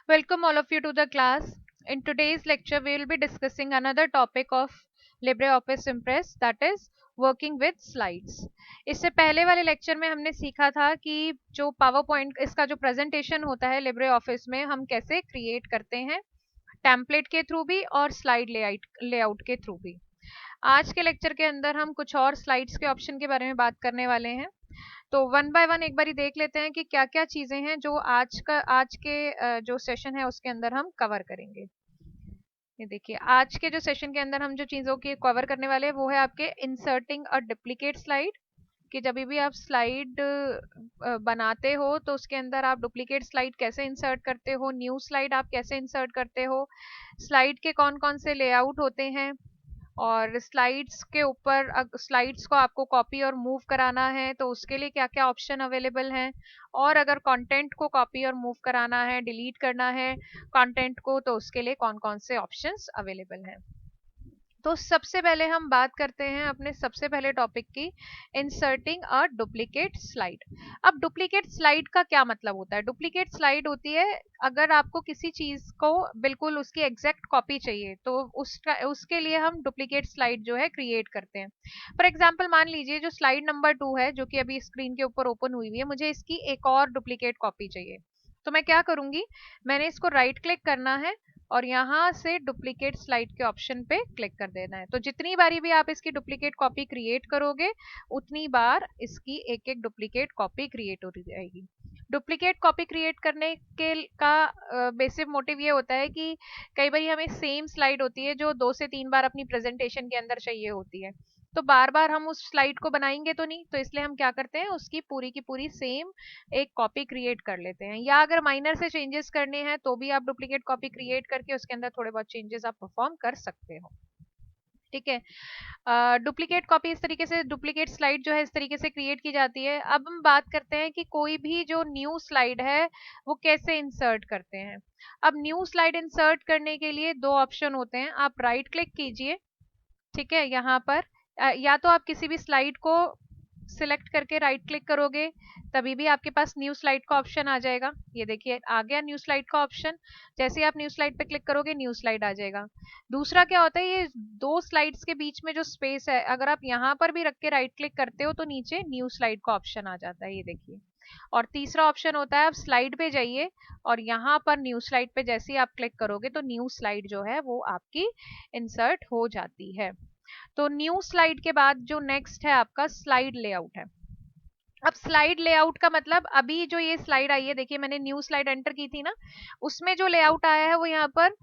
Welcome all of you to the class. In today's lecture, we will be discussing another topic of LibreOffice Impress, that is working with slides. इससे पहले वाले lecture में हमने सीखा था कि जो पावर पॉइंट इसका जो प्रेजेंटेशन होता है LibreOffice में हम कैसे क्रिएट करते हैं, टेम्पलेट के थ्रू भी और स्लाइड लेआउट के थ्रू भी। आज के लेक्चर के अंदर हम कुछ और स्लाइड्स के ऑप्शन के बारे में बात करने वाले हैं। तो वन बाय वन एक बारी देख लेते हैं कि क्या क्या चीजें हैं जो आज के जो सेशन है उसके अंदर हम कवर करेंगे। ये देखिए, आज के जो सेशन के अंदर हम जो चीजों की कवर करने वाले हैं वो है आपके इंसर्टिंग अ डुप्लीकेट स्लाइड, कि जब भी आप स्लाइड बनाते हो तो उसके अंदर आप डुप्लीकेट स्लाइड कैसे इंसर्ट करते हो, न्यू स्लाइड आप कैसे इंसर्ट करते हो, स्लाइड के कौन कौन से लेआउट होते हैं, और स्लाइड्स के ऊपर स्लाइड्स को आपको कॉपी और मूव कराना है तो उसके लिए क्या क्या ऑप्शन अवेलेबल हैं, और अगर कंटेंट को कॉपी और मूव कराना है, डिलीट करना है कंटेंट को, तो उसके लिए कौन कौन से ऑप्शंस अवेलेबल हैं। तो सबसे पहले हम बात करते हैं अपने सबसे पहले टॉपिक की, इंसर्टिंग अ डुप्लीकेट स्लाइड। अब डुप्लीकेट स्लाइड का क्या मतलब होता है? डुप्लीकेट स्लाइड होती है अगर आपको किसी चीज को बिल्कुल उसकी एग्जैक्ट कॉपी चाहिए तो उसके लिए हम डुप्लीकेट स्लाइड जो है क्रिएट करते हैं। फॉर एग्जाम्पल मान लीजिए जो स्लाइड नंबर 2 है जो कि अभी स्क्रीन के ऊपर ओपन हुई हुई है, मुझे इसकी एक और डुप्लीकेट कॉपी चाहिए। तो मैं क्या करूंगी, मैंने इसको राइट क्लिक करना है और यहाँ से डुप्लीकेट स्लाइड के ऑप्शन पे क्लिक कर देना है। तो जितनी बारी भी आप इसकी डुप्लीकेट कॉपी क्रिएट करोगे उतनी बार इसकी एक एक डुप्लीकेट कॉपी क्रिएट होती जाएगी। डुप्लीकेट कॉपी क्रिएट करने के का बेसिक मोटिव ये होता है कि कई बार हमें सेम स्लाइड होती है जो 2 से 3 बार अपनी प्रेजेंटेशन के अंदर चाहिए होती है, तो बार बार हम उस स्लाइड को बनाएंगे तो नहीं, तो इसलिए हम क्या करते हैं उसकी पूरी की पूरी सेम एक कॉपी क्रिएट कर लेते हैं। या अगर माइनर से चेंजेस करने हैं तो भी आप डुप्लीकेट कॉपी क्रिएट करके उसके अंदर थोड़े बहुत चेंजेस आप परफॉर्म कर सकते हो। ठीक है, डुप्लीकेट कॉपी इस तरीके से, डुप्लीकेट स्लाइड जो है इस तरीके से क्रिएट की जाती है। अब हम बात करते हैं कि कोई भी जो न्यू स्लाइड है वो कैसे इंसर्ट करते हैं। अब न्यू स्लाइड इंसर्ट करने के लिए दो ऑप्शन होते हैं, आप राइट क्लिक कीजिए, ठीक है, यहाँ पर या तो आप किसी भी स्लाइड को सिलेक्ट करके राइट क्लिक करोगे तभी भी आपके पास न्यू स्लाइड का ऑप्शन आ जाएगा। ये देखिए आ गया न्यू स्लाइड का ऑप्शन, जैसे ही आप न्यू स्लाइड पे क्लिक करोगे न्यू स्लाइड आ जाएगा। दूसरा क्या होता है, ये दो स्लाइड्स के बीच में जो स्पेस है अगर आप यहाँ पर भी रख के राइट क्लिक करते हो तो नीचे न्यू स्लाइड का ऑप्शन आ जाता है, ये देखिए। और तीसरा ऑप्शन होता है आप स्लाइड पे जाइए और यहाँ पर न्यू स्लाइड पे जैसे ही आप क्लिक करोगे तो न्यू स्लाइड जो है वो आपकी इंसर्ट हो जाती है। तो न्यू स्लाइड के बाद जो नेक्स्ट है आपका स्लाइड लेआउट है। अब स्लाइड लेआउट का मतलब, अभी जो ये स्लाइड आई है देखिए मैंने न्यू स्लाइड एंटर की थी ना, उसमें जो लेआउट आया है वो यहाँ पर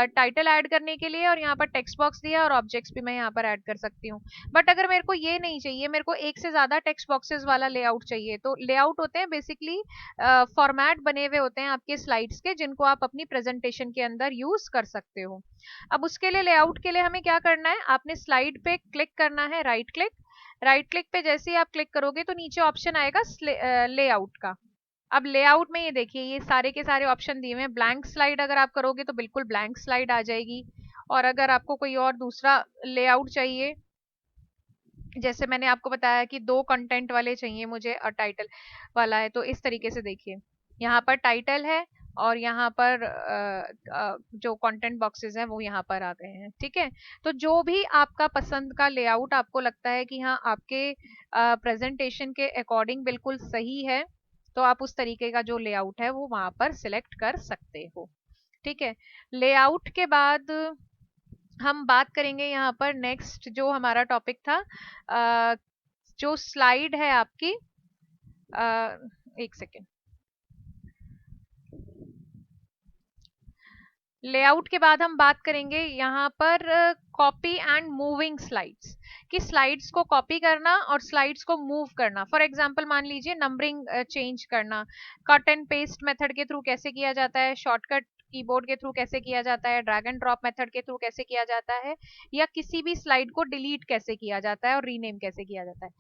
टाइटल ऐड करने के लिए और यहाँ पर टेक्स्ट बॉक्स दिया और ऑब्जेक्ट्स भी मैं यहाँ पर ऐड कर सकती हूँ। बट अगर मेरे को ये नहीं चाहिए, मेरे को एक से ज्यादा टेक्स्ट बॉक्सेस वाला लेआउट चाहिए, तो लेआउट होते हैं बेसिकली फॉर्मेट बने हुए होते हैं आपके स्लाइड्स के जिनको आप अपनी प्रेजेंटेशन के अंदर यूज कर सकते हो। अब उसके लिए लेआउट के लिए हमें क्या करना है, आपने स्लाइड पे क्लिक करना है, राइट क्लिक, राइट क्लिक पे जैसे ही आप क्लिक करोगे तो नीचे ऑप्शन आएगा लेआउट का। अब लेआउट में ये देखिए ये सारे के सारे ऑप्शन दिए हुए हैं। ब्लैंक स्लाइड अगर आप करोगे तो बिल्कुल ब्लैंक स्लाइड आ जाएगी, और अगर आपको कोई और दूसरा लेआउट चाहिए, जैसे मैंने आपको बताया कि दो कंटेंट वाले चाहिए मुझे और टाइटल वाला है, तो इस तरीके से देखिए यहाँ पर टाइटल है और यहाँ पर जो कंटेंट बॉक्सेस हैं वो यहाँ पर आ गए हैं। ठीक है, तो जो भी आपका पसंद का लेआउट आपको लगता है कि हाँ आपके प्रेजेंटेशन के अकॉर्डिंग बिल्कुल सही है, तो आप उस तरीके का जो लेआउट है वो वहां पर सिलेक्ट कर सकते हो। ठीक है, लेआउट के बाद हम बात करेंगे यहाँ पर नेक्स्ट जो हमारा टॉपिक था, जो स्लाइड है आपकी, एक सेकेंड, लेआउट के बाद हम बात करेंगे यहाँ पर कॉपी एंड मूविंग स्लाइड्स, कि स्लाइड्स को कॉपी करना और स्लाइड्स को मूव करना। फॉर एग्जांपल मान लीजिए नंबरिंग चेंज करना, कट एंड पेस्ट मेथड के थ्रू कैसे किया जाता है, शॉर्टकट कीबोर्ड के थ्रू कैसे किया जाता है, ड्रैग एंड ड्रॉप मेथड के थ्रू कैसे किया जाता है, या किसी भी स्लाइड को डिलीट कैसे किया जाता है और रीनेम कैसे किया जाता है।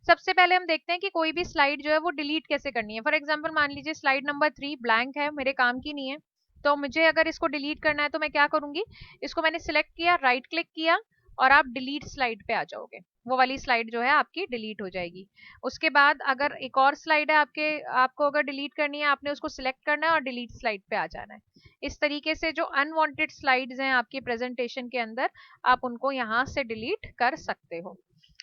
सबसे पहले हम देखते हैं कि कोई भी स्लाइड जो है वो डिलीट कैसे करनी है। फॉर एग्जाम्पल मान लीजिए स्लाइड नंबर 3 ब्लैंक है, मेरे काम की नहीं है, तो मुझे अगर इसको डिलीट करना है तो मैं क्या करूंगी, इसको मैंने सिलेक्ट किया, राइट क्लिक किया और आप डिलीट स्लाइड पे आ जाओगे, वो वाली स्लाइड जो है आपकी डिलीट हो जाएगी। उसके बाद अगर एक और स्लाइड है आपके, आपको अगर डिलीट करनी है आपने उसको सिलेक्ट करना है और डिलीट स्लाइड पे आ जाना है। इस तरीके से जो अनवांटेड स्लाइड्स हैं आपकी प्रेजेंटेशन के अंदर, आप उनको यहाँ से डिलीट कर सकते हो।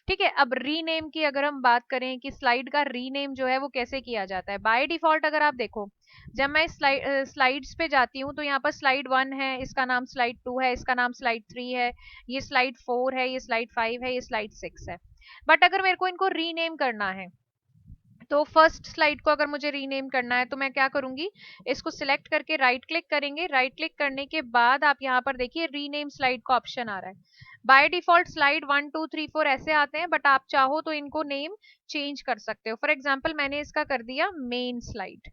ठीक है, अब रीनेम की अगर हम बात करें कि स्लाइड का रीनेम जो है वो कैसे किया जाता है, बाय डिफॉल्ट अगर आप देखो, जब मैं स्लाइड्स पे जाती हूँ तो यहाँ पर स्लाइड 1 है, इसका नाम स्लाइड 2 है, इसका नाम स्लाइड 3 है, ये स्लाइड 4 है, ये स्लाइड 5 है, ये स्लाइड 6 है। बट अगर मेरे को इनको रीनेम करना है, तो फर्स्ट स्लाइड को अगर मुझे रीनेम करना है तो मैं क्या करूंगी, इसको सिलेक्ट करके राइट क्लिक करेंगे, राइट क्लिक करने के बाद आप यहाँ पर देखिए रीनेम स्लाइड का ऑप्शन आ रहा है। बाय डिफॉल्ट स्लाइड 1 2 3 4 ऐसे आते हैं, बट आप चाहो तो इनको नेम चेंज कर सकते हो। फॉर एग्जाम्पल मैंने इसका कर दिया मेन स्लाइड,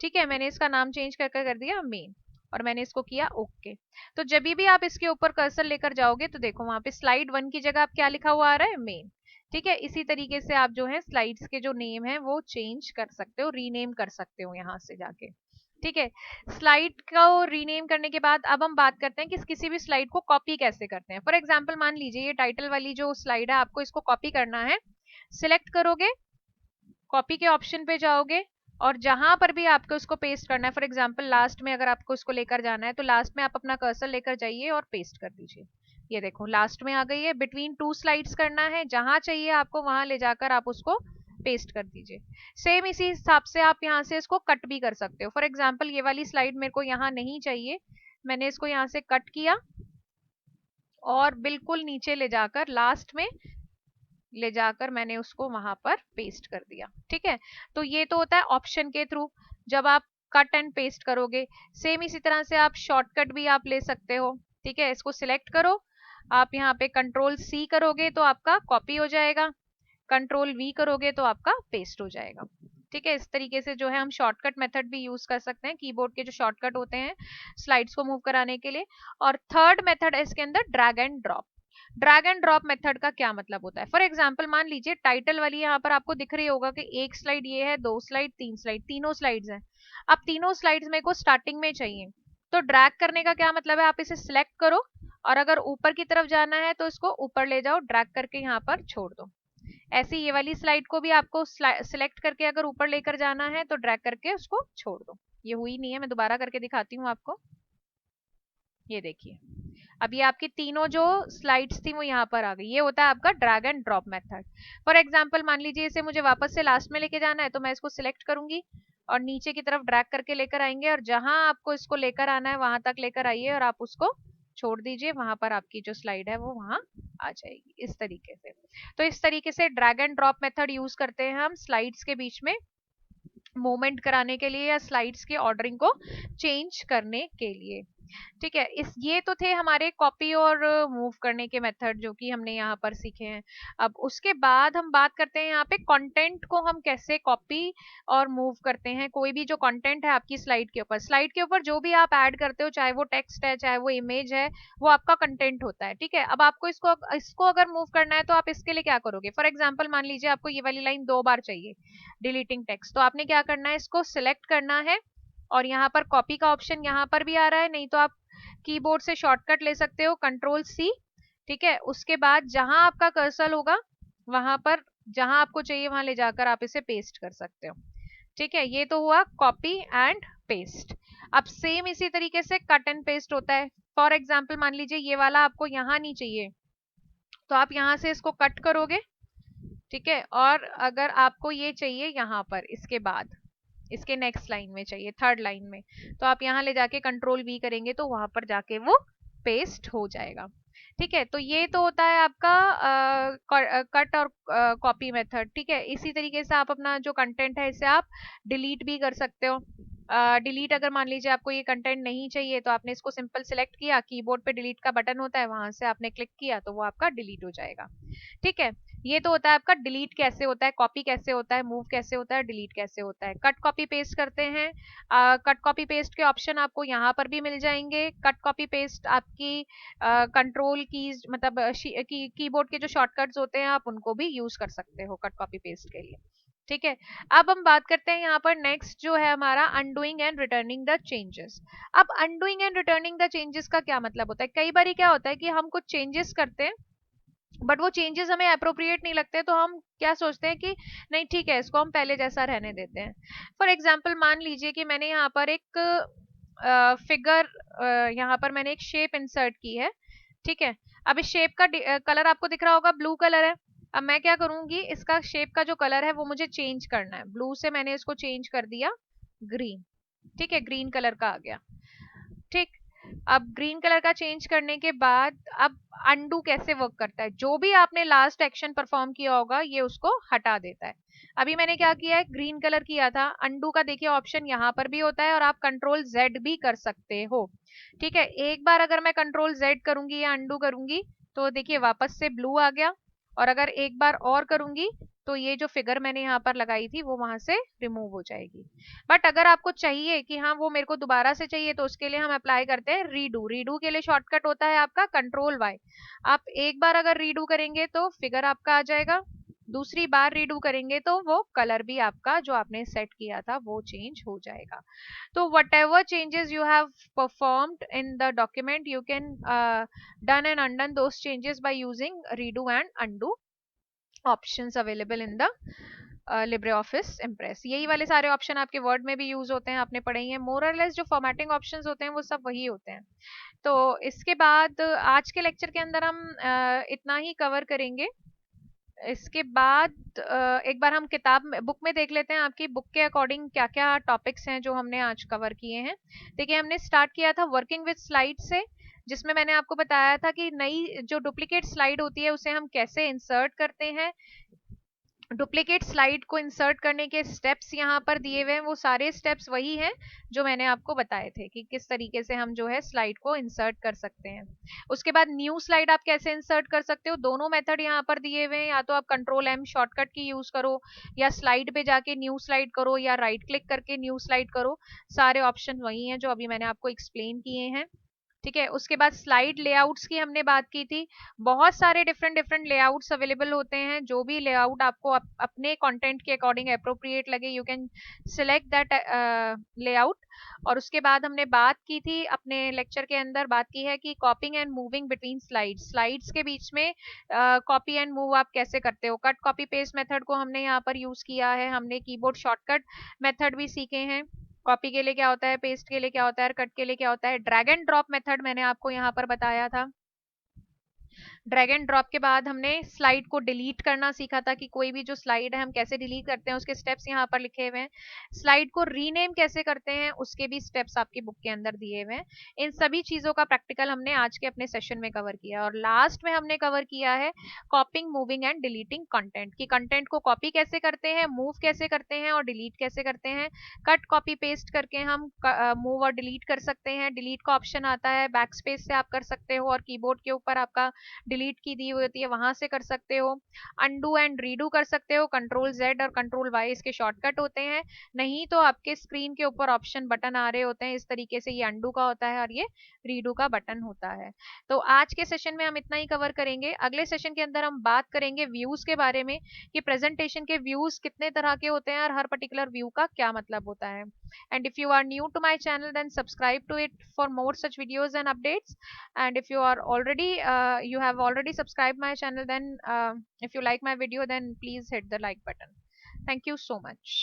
ठीक है, मैंने इसका नाम चेंज करके कर दिया मेन, और मैंने इसको किया ओके। तो जब भी आप इसके ऊपर कर्सर लेकर जाओगे तो देखो वहां पे स्लाइड 1 की जगह आप क्या लिखा हुआ आ रहा है, मेन। ठीक है, इसी तरीके से आप जो है स्लाइड्स के जो नेम है वो चेंज कर सकते हो, रीनेम कर सकते हो यहाँ से जाके। ठीक है, स्लाइड को रीनेम करने के बाद अब हम बात करते हैं कि किसी भी स्लाइड को कॉपी कैसे करते हैं। फॉर एग्जाम्पल मान लीजिए ये टाइटल वाली जो स्लाइड है, आपको इसको कॉपी करना है, सिलेक्ट करोगे, कॉपी के ऑप्शन पे जाओगे, और जहां पर भी आपको इसको पेस्ट करना है, फॉर एग्जांपल लास्ट में अगर आपको इसको लेकर जाना है तो लास्ट में आप अपना कर्सर लेकर जाइए और पेस्ट कर दीजिए। ये देखो लास्ट में आ गई है, बिटवीन टू स्लाइड्स करना है, जहां चाहिए आपको वहां ले जाकर आप उसको पेस्ट कर दीजिए। सेम इसी हिसाब से आप यहाँ से इसको कट भी कर सकते हो। फॉर एग्जाम्पल ये वाली स्लाइड मेरे को यहाँ नहीं चाहिए, मैंने इसको यहाँ से कट किया और बिल्कुल नीचे ले जाकर लास्ट में ले जाकर मैंने उसको वहां पर पेस्ट कर दिया। ठीक है, तो ये तो होता है ऑप्शन के थ्रू जब आप कट एंड पेस्ट करोगे। सेम इसी तरह से आप शॉर्टकट भी आप ले सकते हो। ठीक है, इसको सिलेक्ट करो, आप यहाँ पे कंट्रोल सी करोगे तो आपका कॉपी हो जाएगा, कंट्रोल वी करोगे तो आपका पेस्ट हो जाएगा। ठीक है, इस तरीके से जो है हम शॉर्टकट मेथड भी यूज कर सकते हैं, कीबोर्ड के जो शॉर्टकट होते हैं स्लाइड्स को मूव कराने के लिए। और थर्ड मेथड है इसके अंदर drag and drop. Drag and drop method का क्या मतलब होता है, फॉर एग्जाम्पल मान लीजिए टाइटल वाली यहाँ पर आपको दिख रही होगा कि एक स्लाइड ये है, दो स्लाइड, तीन स्लाइड, तीनों स्लाइड्स हैं। अब तीनों स्लाइड्स मेरे को स्टार्टिंग में चाहिए, तो ड्रैग करने का क्या मतलब है, आप इसे सिलेक्ट करो और अगर ऊपर की तरफ जाना है तो इसको ऊपर ले जाओ, ड्रैग करके यहाँ पर छोड़ दो। ऐसी ये वाली स्लाइड को भी आपको सिलेक्ट करके अगर ऊपर लेकर जाना है तो ड्रैग करके उसको छोड़ दो। ये हुई नहीं है, मैं दोबारा करके दिखाती हूँ आपको। ये देखिए, अब ये आपकी तीनों जो स्लाइड्स थी वो यहाँ पर आ गई। ये होता है आपका drag and drop method. For example मान लीजिए इसे मुझे वापस से लास्ट में लेके जाना है, तो मैं इसको सिलेक्ट करूंगी और नीचे की तरफ ड्रैग करके लेकर आएंगे, और जहां आपको इसको लेकर आना है वहां तक लेकर आइए और आप उसको छोड़ दीजिए, वहां पर आपकी जो स्लाइड है वो वहां आ जाएगी इस तरीके से। तो इस तरीके से drag and drop method use करते हैं हम स्लाइड्स के बीच में मूवमेंट कराने के लिए या स्लाइड्स की ऑर्डरिंग को चेंज करने के लिए। ठीक है, इस ये तो थे हमारे कॉपी और मूव करने के मेथड जो कि हमने यहाँ पर सीखे हैं। अब उसके बाद हम बात करते हैं यहाँ पे कंटेंट को हम कैसे कॉपी और मूव करते हैं। कोई भी जो कंटेंट है आपकी स्लाइड के ऊपर जो भी आप ऐड करते हो, चाहे वो टेक्स्ट है चाहे वो इमेज है, वो आपका कंटेंट होता है। ठीक है, अब आपको इसको इसको अगर मूव करना है तो आप इसके लिए क्या करोगे, फॉर एग्जाम्पल मान लीजिए आपको ये वाली लाइन 2 बार चाहिए डिलीटिंग टेक्स्ट, तो आपने क्या करना है, इसको सिलेक्ट करना है और यहाँ पर कॉपी का ऑप्शन यहाँ पर भी आ रहा है, नहीं तो आप कीबोर्ड से शॉर्टकट ले सकते हो कंट्रोल सी। ठीक है, उसके बाद जहां आपका कर्सर होगा वहां पर जहां आपको चाहिए वहां ले जाकर आप इसे पेस्ट कर सकते हो। ठीक है, ये तो हुआ कॉपी एंड पेस्ट। अब सेम इसी तरीके से कट एंड पेस्ट होता है। फॉर एग्जाम्पल मान लीजिए ये वाला आपको यहाँ नहीं चाहिए, तो आप यहाँ से इसको कट करोगे। ठीक है, और अगर आपको ये चाहिए यहाँ पर इसके बाद इसके नेक्स्ट लाइन में चाहिए, थर्ड लाइन में, तो आप यहाँ ले जाके कंट्रोल वी करेंगे तो वहां पर जाके वो पेस्ट हो जाएगा। ठीक है, तो ये तो होता है आपका कट और कॉपी मेथड। ठीक है, इसी तरीके से आप अपना जो कंटेंट है इसे आप डिलीट भी कर सकते हो। डिलीट अगर मान लीजिए आपको ये कंटेंट नहीं चाहिए तो आपने इसको सिंपल सिलेक्ट किया, कीबोर्ड पे डिलीट का बटन होता है, वहां से आपने क्लिक किया तो वो आपका डिलीट हो जाएगा। ठीक है, ये तो होता है आपका डिलीट कैसे होता है, कॉपी कैसे होता है, मूव कैसे होता है, डिलीट कैसे होता है। कट कॉपी पेस्ट करते हैं, कट कॉपी पेस्ट के ऑप्शन आपको यहाँ पर भी मिल जाएंगे। कट कॉपी पेस्ट आपकी कंट्रोल कीज मतलब कीबोर्ड के जो शॉर्टकट्स होते हैं आप उनको भी यूज कर सकते हो कट कॉपी पेस्ट के लिए। ठीक है, अब हम बात करते हैं यहाँ पर नेक्स्ट जो है हमारा undoing and returning the changes. अब undoing and returning the changes का क्या मतलब होता है, कई बार क्या होता है कि हम कुछ चेंजेस करते हैं बट वो चेंजेस हमें अप्रोप्रिएट नहीं लगते, तो हम क्या सोचते हैं कि नहीं ठीक है इसको हम पहले जैसा रहने देते हैं। फॉर एग्जाम्पल मान लीजिए कि मैंने यहाँ पर एक फिगर, यहाँ पर मैंने एक शेप इंसर्ट की है, ठीक है। अब इस शेप का कलर आपको दिख रहा होगा, ब्लू कलर है। अब मैं क्या करूंगी, इसका शेप का जो कलर है वो मुझे चेंज करना है, ब्लू से मैंने इसको चेंज कर दिया ग्रीन, ठीक है, ग्रीन कलर का आ गया, ठीक। अब ग्रीन कलर का चेंज करने के बाद अब अंडू कैसे वर्क करता है, जो भी आपने लास्ट एक्शन परफॉर्म किया होगा ये उसको हटा देता है। अभी मैंने क्या किया है, ग्रीन कलर किया था, अंडू का देखिए ऑप्शन यहाँ पर भी होता है और आप कंट्रोल जेड भी कर सकते हो, ठीक है। एक बार अगर मैं कंट्रोल जेड करूंगी या अंडू करूंगी तो देखिए वापस से ब्लू आ गया, और अगर एक बार और करूंगी तो ये जो फिगर मैंने यहाँ पर लगाई थी वो वहां से रिमूव हो जाएगी। बट अगर आपको चाहिए कि हाँ वो मेरे को दोबारा से चाहिए तो उसके लिए हम अप्लाई करते हैं रीडू। रीडू के लिए शॉर्टकट होता है आपका कंट्रोल वाई। आप एक बार अगर रीडू करेंगे तो फिगर आपका आ जाएगा, दूसरी बार रीडू करेंगे तो वो कलर भी आपका जो आपने सेट किया था वो चेंज हो जाएगा। तो whatever changes you have performed in the document you can done and undone those changes by using redo and undo options available in the LibreOffice Impress। यही वाले सारे ऑप्शन आपके वर्ड में भी यूज होते हैं, आपने पढ़े ही हैं। मोर और लेस जो फॉर्मेटिंग ऑप्शंस होते हैं वो सब वही होते हैं। तो इसके बाद आज के लेक्चर के अंदर हम इतना ही कवर करेंगे। इसके बाद एक बार हम किताब में बुक में देख लेते हैं आपकी बुक के अकॉर्डिंग क्या क्या टॉपिक्स हैं जो हमने आज कवर किए हैं। देखिए हमने स्टार्ट किया था वर्किंग विद स्लाइड से, जिसमें मैंने आपको बताया था कि नई जो डुप्लीकेट स्लाइड होती है उसे हम कैसे इंसर्ट करते हैं। डुप्लीकेट स्लाइड को इंसर्ट करने के स्टेप्स यहाँ पर दिए हुए हैं, वो सारे स्टेप्स वही हैं जो मैंने आपको बताए थे कि किस तरीके से हम जो है स्लाइड को इंसर्ट कर सकते हैं। उसके बाद न्यू स्लाइड आप कैसे इंसर्ट कर सकते हो, दोनों मेथड यहाँ पर दिए हुए हैं, या तो आप कंट्रोल एम शॉर्टकट की यूज करो या स्लाइड पे जाके न्यू स्लाइड करो या राइट क्लिक करके न्यू स्लाइड करो। सारे ऑप्शन वही हैं जो अभी मैंने आपको एक्सप्लेन किए हैं, ठीक है। उसके बाद स्लाइड लेआउट्स की हमने बात की थी। बहुत सारे डिफरेंट डिफरेंट लेआउट्स अवेलेबल होते हैं, जो भी लेआउट आपको अपने कंटेंट के अकॉर्डिंग अप्रोप्रिएट लगे you can select that layout. और उसके बाद हमने बात की थी अपने लेक्चर के अंदर, बात की है कि कॉपिंग and moving between slides, slides के बीच में कॉपी एंड मूव आप कैसे करते हो। कट कॉपी पेस्ट मेथड को हमने यहाँ पर यूज किया है, हमने कीबोर्ड शॉर्टकट मेथड भी सीखे हैं। कॉपी के लिए क्या होता है, पेस्ट के लिए क्या होता है, कट के लिए क्या होता है, ड्रैग एंड ड्रॉप मेथड मैंने आपको यहाँ पर बताया था। ड्रैग एंड ड्रॉप के बाद हमने स्लाइड को डिलीट करना सीखा था कि कोई भी जो स्लाइड है हम कैसे डिलीट करते हैं, उसके स्टेप्स यहाँ पर लिखे हुए हैं। स्लाइड को रीनेम कैसे करते हैं उसके भी स्टेप्स आपकी बुक के अंदर दिए हुए हैं। इन सभी चीजों का प्रैक्टिकल हमने आज के अपने सेशन में कवर किया, और लास्ट में हमने कवर किया है कॉपिंग मूविंग एंड डिलीटिंग कंटेंट, की कंटेंट को कॉपी कैसे करते हैं, मूव कैसे करते हैं और डिलीट कैसे करते हैं। कट कॉपी पेस्ट करके हम मूव और डिलीट कर सकते हैं। डिलीट का ऑप्शन आता है बैक स्पेस से आप कर सकते हो, और कीबोर्ड के ऊपर आपका डिलीट की दी हुई होती है वहां से कर सकते हो। अंडू एंड रीडू कर सकते हो, कंट्रोल जेड और कंट्रोल वाई इसके शॉर्टकट होते हैं। नहीं तो आपके स्क्रीन के ऊपर ऑप्शन बटन आ रहे होते हैं इस तरीके से, ये अंडू का होता है और ये रीडू का बटन होता है। तो आज के सेशन में हम इतना ही कवर करेंगे। अगले सेशन के अंदर हम बात करेंगे व्यूज के बारे में, कि प्रेजेंटेशन के व्यूज कितने तरह के होते हैं और हर पर्टिकुलर व्यू का क्या मतलब होता है। And if you are new to my channel then subscribe to it for more such videos and updates. And if you are already you have already subscribed my channel, then if you like my video then please hit the like button. Thank you so much.